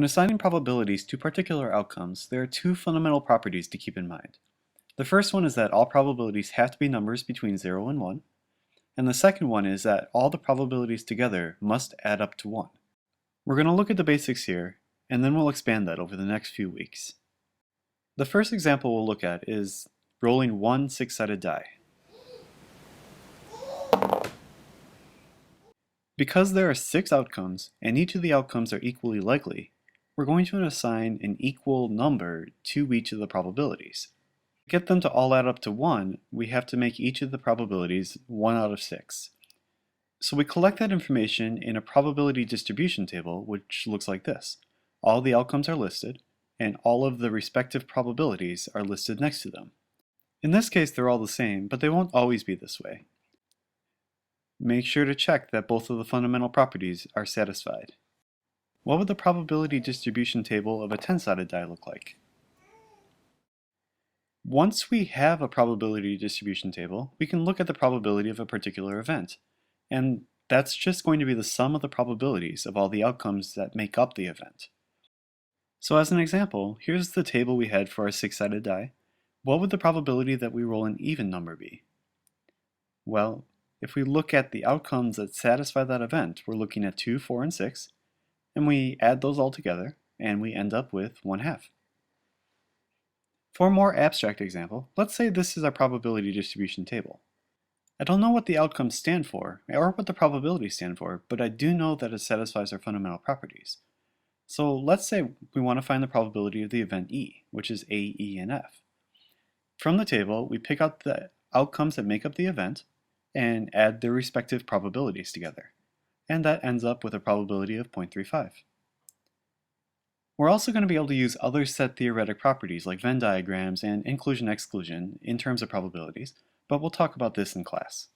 When assigning probabilities to particular outcomes, there are two fundamental properties to keep in mind. The first one is that all probabilities have to be numbers between 0 and 1, and the second one is that all the probabilities together must add up to 1. We're going to look at the basics here, and then we'll expand that over the next few weeks. The first example we'll look at is rolling one 6-sided die. Because there are 6 outcomes, and each of the outcomes are equally likely, we're going to assign an equal number to each of the probabilities. To get them to all add up to 1, we have to make each of the probabilities 1 out of 6. So we collect that information in a probability distribution table, which looks like this. All the outcomes are listed, and all of the respective probabilities are listed next to them. In this case, they're all the same, but they won't always be this way. Make sure to check that both of the fundamental properties are satisfied. What would the probability distribution table of a 10-sided die look like? Once we have a probability distribution table, we can look at the probability of a particular event. And that's just going to be the sum of the probabilities of all the outcomes that make up the event. So as an example, here's the table we had for our 6-sided die. What would the probability that we roll an even number be? Well, if we look at the outcomes that satisfy that event, we're looking at 2, 4, and 6, and we add those all together, and we end up with 1/2. For a more abstract example, let's say this is our probability distribution table. I don't know what the outcomes stand for, or what the probabilities stand for, but I do know that it satisfies our fundamental properties. So let's say we want to find the probability of the event E, which is A, E, and F. From the table, we pick out the outcomes that make up the event, and add their respective probabilities together. And that ends up with a probability of 0.35. We're also going to be able to use other set theoretic properties like Venn diagrams and inclusion-exclusion in terms of probabilities, but we'll talk about this in class.